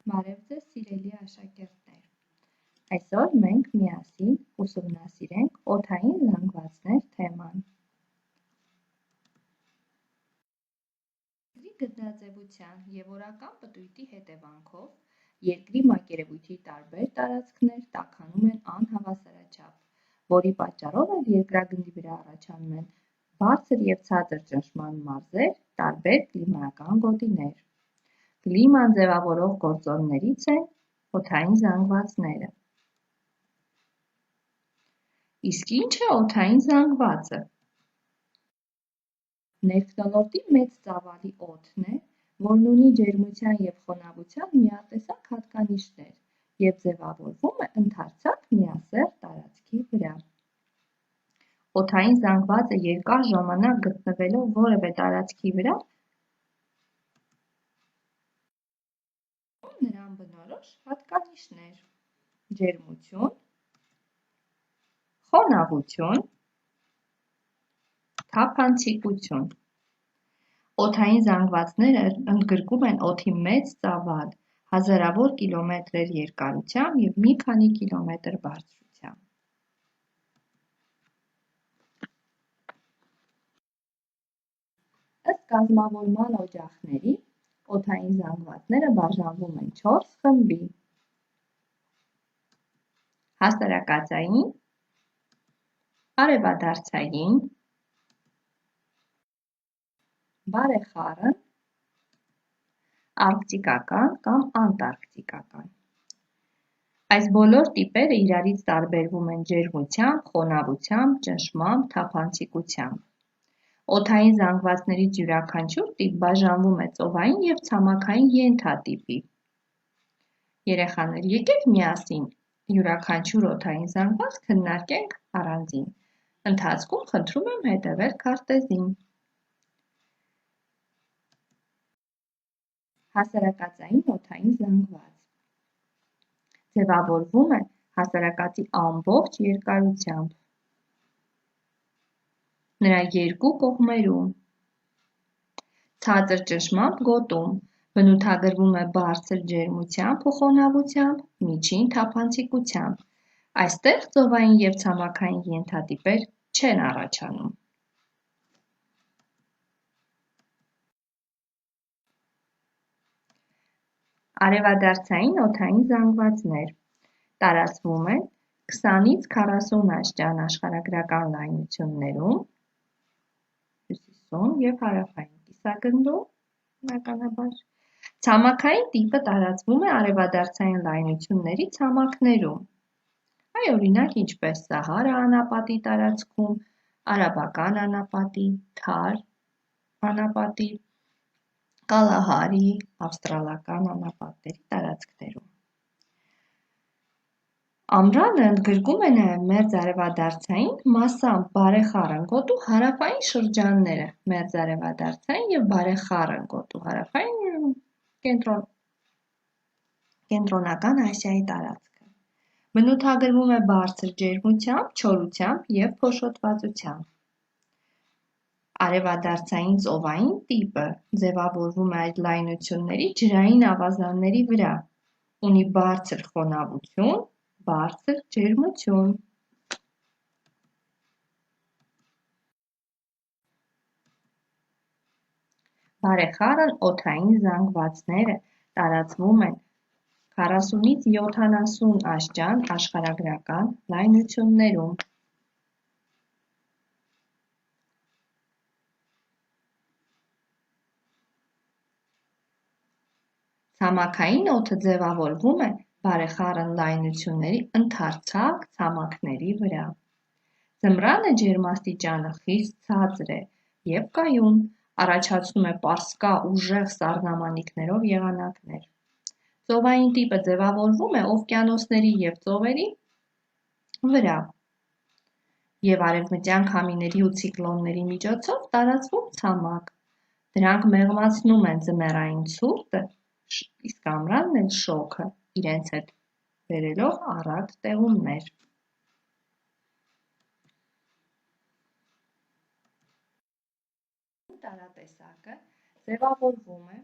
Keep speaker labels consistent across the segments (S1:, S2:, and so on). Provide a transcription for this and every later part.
S1: Բարև ձեզ սիրելի աշակերտներ։ Այսօր մենք միասին ուսումնասիրենք օդային զանգվածներ թեման։ Երկրի գնդաձևության և օրական պտույտի հետևանքով երկրի մակերևույթի տարբեր տարածքներ տաքանում են անհավասարաչափ, որի պատճառով էլ երկրագնդի վրա առաջանում են բարձր և ցածր ճնշման մարզեր, տարբեր կլիմայական գոտիներ։ Կլիման ձևավորող գործոններից են օդային զանգվածները։ Իսկ ինչ է օդային զանգվածը։ Ներքնոլորտի մեծ ծավալի օդն է, որն ունի ջերմության և խոնավության միատեսակ հատկանիշներ և ձևավորվում է ընդարձակ միասեռ տարածքի վրա։ Օդային զանգվածը երկար ժամանակ գտնվելով որևէ տարածքի վրա նրան բնորոշ հատկանիշներ՝ ջերմություն, խոնավություն, թափանցիկություն։ Օդային զանգվածները ընդգրկում են օդի մեծ ծավալ, հազարավոր կիլոմետրեր երկարությամբ և մի քանի կիլոմետր բարձրությամբ։ Ըստ կազմավորման օջախների, օդային զանգվածները բաժանվում են 4 խմբի՝ հասարակածային, արևադարձային, բարեխառն, արկտիկական կամ անտարկտիկական։ Այս բոլոր տիպերը իրարից տարբերվում են ջերմությամբ, խոնավությամբ, ճնշմամբ, թափանցիկությամբ։ Օդային զանգվածներից յուրաքանչյուր տիպ բաժանվում է ծովային և ցամաքային ենթատիպի։ Երեխաներ, եկեք միասին յուրաքանչյուր օդային զանգված քննարկենք առանձին։ Ընթացքում խնդրում եմ հետևել քարտեզին։ Հասարակածային օդային զանգված ձևավորվում է հասարակածի ամբողջ երկարությամբ, նրա երկու կողմերում, ցածր ճնշմամբ գոտում, բնութագրվում է բարձր ջերմությամբ ու խոնավությամբ, միջին թափանցիկությամբ։ Այստեղ ծովային և ցամաքային ենթատիպեր չեն առաջանում։ Արևադարձային օդային զանգվածներ տարածվում են 20-ից 40 աստիճան աշխարհագրական լայնություններում, հյուսիսում և հարավային կիսագնդում, բնականաբար։ Ցամաքային տիպը տարածվում է արևադարձային լայնությունների ցամաքներում, օրինակ ինչպես Սահարա անապատի տարածքում, Արաբական անապատի, Թար անապատի, Կալահարի, ավստրալական անապատների տարածքներում։ Ամռանը ընդգրկում է նաև մերձարևադարձային, մասամբ բարեխառն գոտու հարավային շրջանները, մերձարևադարձային և բարեխառն գոտու հարավային կենտրոնական Ասիայի տարածքը։ Բնութագրվում է բարձր ջերմությամբ, չորությամբ և փոշոտվածությամբ։ Արևադարձային ծովային տիպը ձևավորվում է այդ լայնությունների ջրային ավազանների վրա, ունի բարձր խոնավություն, բարձր ջերմություն։ Բարեխառն օդային զանգվածները տարածվում են 40-ից 70 աստիճան աշխարհագրական լայնություններում։ Ցամաքային օդը ձևավորվում է բարեխառն լայնությունների ընդարձակ ցամաքների վրա։ Ձմռանը ջերմաստիճանը խիստ ցածր է և կայուն, առաջացնում է պարսկա ուժեղ սառնամանիքներով եղանակներ։ Ծովային տիպը ձևավորվում է օվկիանոսների և ծովերի վրա և արևմտյան քամիների ու ցիկլոնների միջոցով տարածվում ցամաք։ Դրանք մեղմացնում են ձմեռային ցուրտը, իսկ ամռանն էլ շոգը, իրենց հետ բերելով առատ տեղումներ։ Տարատեսակը ձևավորվում է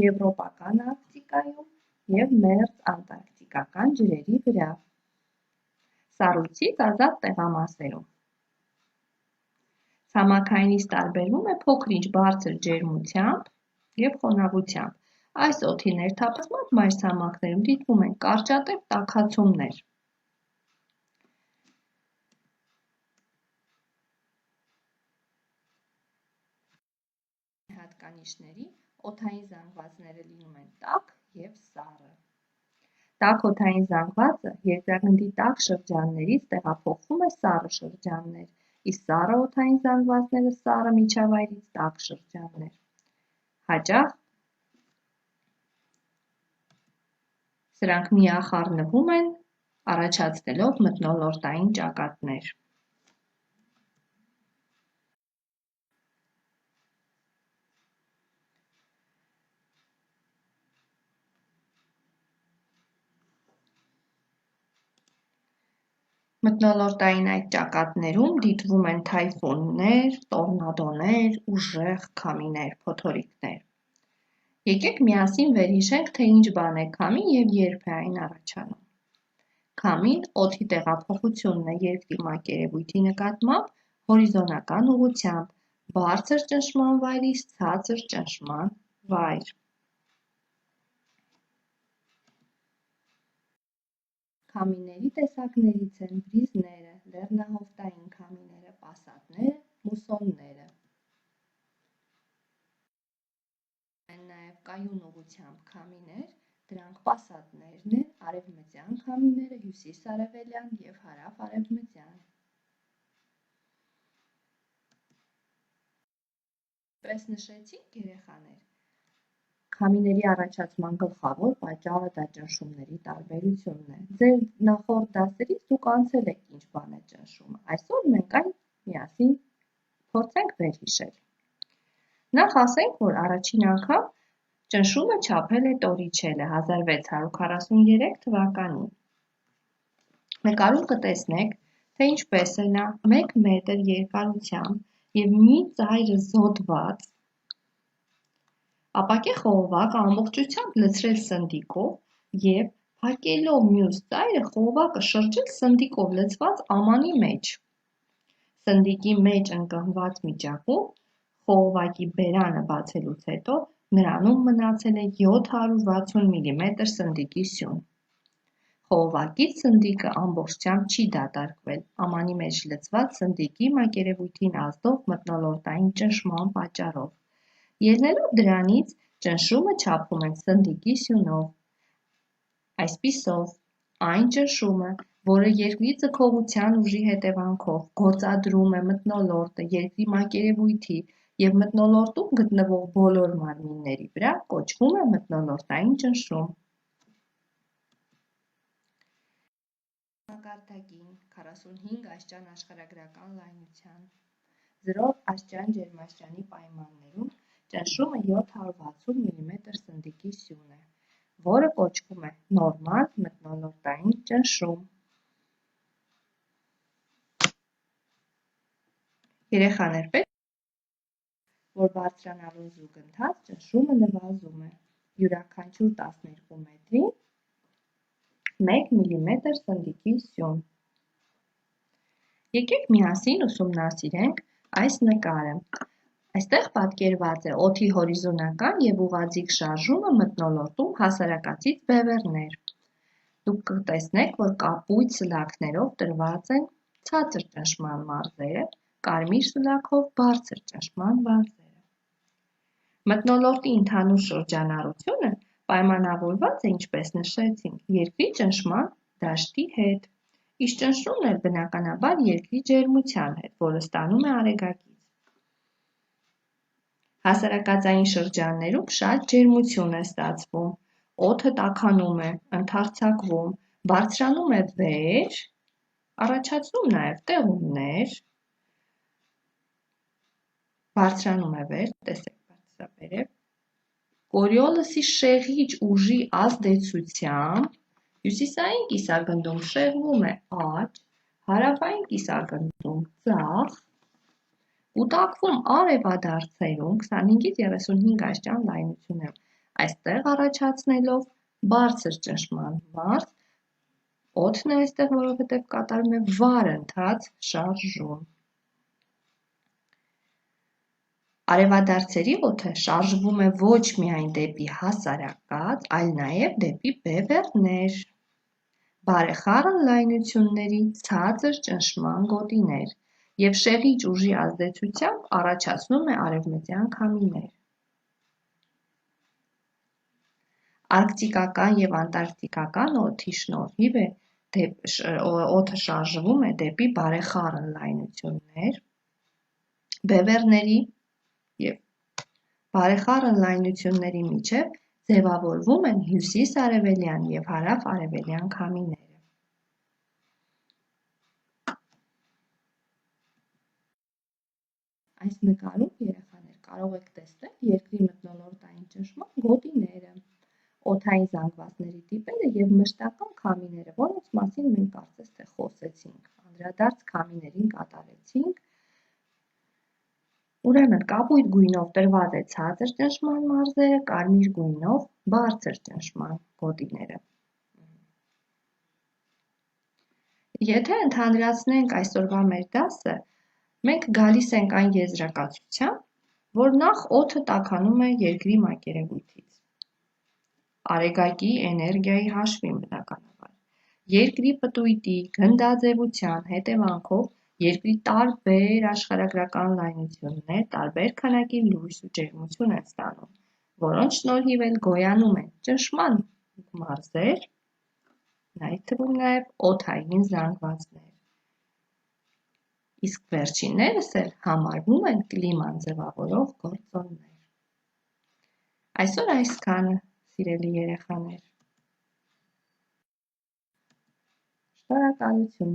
S1: եվրոպական Արկտիկայում և մերձ անտարկտիկական ջրերի վրա։ Սառույցից ազատ տեղամասերում։ Ցամաքայինից տարբերվում է փոքր-ինչ բարձր ջերմությամբ և խոնավությամբ։ Այս օդի ներթափանցմամբ մայրցամաքներում դիտվում են կարճատև տաքացումներ։ Հատկանիշների օդային զանգվածները լինում են տաք և սառը։ Տաք օդային զանգվածը երկրագնդի տաք շրջաններից տեղափոխվում է սառը շրջաններ, իսկ սառը օդային զանգվածները սառը միջավայրից տաք շրջաններ։ Հաճախ սրանք միախառնվում են, առաջացնելով մթնոլորտային ճակատներ։ Մթնոլորտային այդ ճակատներում դիտվում են թայֆուններ, տորնադոներ, ուժեղ քամիներ, փոթորիկներ։ Եկեք միասին վերհիշենք, թե ինչ բան է քամին և երբ է այն առաջանում։ Քամին օդի տեղափոխությունն է երկրի մակերևույթի նկատմամբ հորիզոնական ուղղությամբ, բարձր ճնշման վայրից ցածր ճնշման վայր։ Քամիների տեսակներից են բրիզները, լեռնահովտային քամիները, պասատները, մուսոնները։ Են նաև կայուն ուղղությամբ քամիներ, դրանք պասատներն են, արևմտյան քամիները, հյուսիս-արևելյան և հարավ-արևմտյան։ Պես նշեցինք, երեխաներ, քամիների առաջացման գլխավոր պատճառը դա ճնշումների տարբերությունն է։ Ձեր նախորդ դասերից դուք անցել եք ինչ բան է ճնշումը։ Այսօր մենք այն միասին փորձենք վերհիշել։ Նախ ասենք, որ առաջին անգամ ճնշումը չափել է Տորիչելը 1643 թվականին։ Նկարում կտեսնեք, թե ինչպես է նա 1 մետր երկարությամբ և մի ծայրը զոդված ապակե խողովակը ամբողջությամբ լցրել սնդիկով և փակելով մյուս ծայրը խողովակը շրջել սնդիկով լցված ամանի մեջ։ Սնդիկի մեջ ընկղմված վիճակում խողովակի բերանը բացելուց հետո նրանում մնացել է 760 մմ սնդիկի սյուն։ Խողովակից սնդիկը ամբողջությամբ չի դատարկվել ամանի մեջ լցված սնդիկի մակերևույթին ազդող մթնոլորտային ճնշման պատճառով։ Ելնելով դրանից ճնշումը չափում են սնդիկի սյունով։ Այսպիսով, այն ճնշումը, որը երկրի ձգողության ուժի հետևանքով գործադրում է մթնոլորտը երկրի մակերևույթի և մթնոլորտում գտնվող բոլոր մարմինների վրա, կոչվում է մթնոլորտային ճնշում։ Մակարդակին 45 աստիճան աշխարհագրական լայնության 0 աստիճան ջերմաստիճանի պայմաններում ճնշումը 760 մմ սնդիկի սյուն է, որը կոչվում է նորմալ մթնոլորտային ճնշում։ Երեխաներ, պետք է, որ բարձրանալու զուգընթաց ճնշումը նվազում է, յուրաքանչյուր 12 մետրին 1 մմ սնդիկի սյուն։ Եկեք միասին ուսումնասիրենք այս նկարը։ Այստեղ պատկերված է օդի հորիզոնական և ուղղաձիգ շարժումը մթնոլորտում հասարակածից բևեռներ։ Դուք կտեսնեք, որ կապույտ սլաքներով տրված են ցածր ճնշման մարզերը, կարմիր սլաքով բարձր ճնշման մարզերը։ Մթնոլորտի ընդհանուր շրջանառությունը պայմանավորված է, ինչպես նշեցինք, երկրի ճնշման դաշտի հետ, իսկ ճնշումն էլ բնականաբար երկրի ջերմության հետ, որը ստանում է արեգակից։ Հասարակածային շրջաններում շատ ջերմություն է ստացվում, օդը տաքանում է, ընդարձակվում, բարձրանում է վեր, առաջացնում նաև տեղումներ, բարձրանում է վեր, տեսեք բարձրավերև, Կորիոլոսի շեղիչ ուժի ազդեցությամբ հյուսիսային կիսագնդում շեղվում է աջ, հարավային կիսագնդում ձախ, կուտակվում արևադարձերում 25-ից 35 աստիճան լայնություններով, այստեղ առաջացնելով Բարձր ճնշման մարզ, օդն է այստեղ, որովհետև կատարում է վառընթաց շարժում։ Արևադարձերի օդը շարժվում է ոչ միայն դեպի հասարակած, այլ նաև դեպի բևեռներ, բարեխառն լայնությունների ցածր ճնշման գոտիներ և շեղիչ ուժի ազդեցությամբ առաջացնում է արևմտյան քամիներ։ Արկտիկական և անտարկտիկական օդի շնորհիվ օդը շարժվում է դեպի բարեխառն լայնություններ, բևեռների և բարեխառն լայնությունների միջև ձևավորվում են հյուսիս-արևելյան և հարավ-արևելյան քամիները։ Այս նկարում երեխաներ կարող եք տեսնել երկրի մթնոլորտային ճնշման գոտիները, օդային զանգվածների տիպերը և մշտական քամիները, որոնց մասին մենք կարծես թե խոսեցինք, անդրադարձ քամիներին կատարեցինք։ Ուրեմն կապույտ գույնով տրված է ցածր ճնշման մարզերը, կարմիր գույնով բարձր ճնշման գոտիները։ Եթե ընդհանրացնենք այսօրվա մեր դասը, մենք գալիս ենք այն եզրակացության, որ նախ օդը տաքանում է երկրի մակերևույթից, արեգակի էներգիայի հաշվին բնականաբար։ Երկրի պտույտի գնդաձևության հետևանքով երկրի տարբեր աշխարհագրական լայնություններ տարբեր քանակի լույս ու ջերմություն են ստանում, որոնց շնորհիվ էլ գոյանում են ճնշման մարզեր, այդ թվում նաև օդային զանգվածներ։ Իսկ վերջիններս էլ համարվում են կլիման ձևավորող գործոններ։ Այսօր այսքանը, սիրելի երեխաներ։ Շնորհակալություն։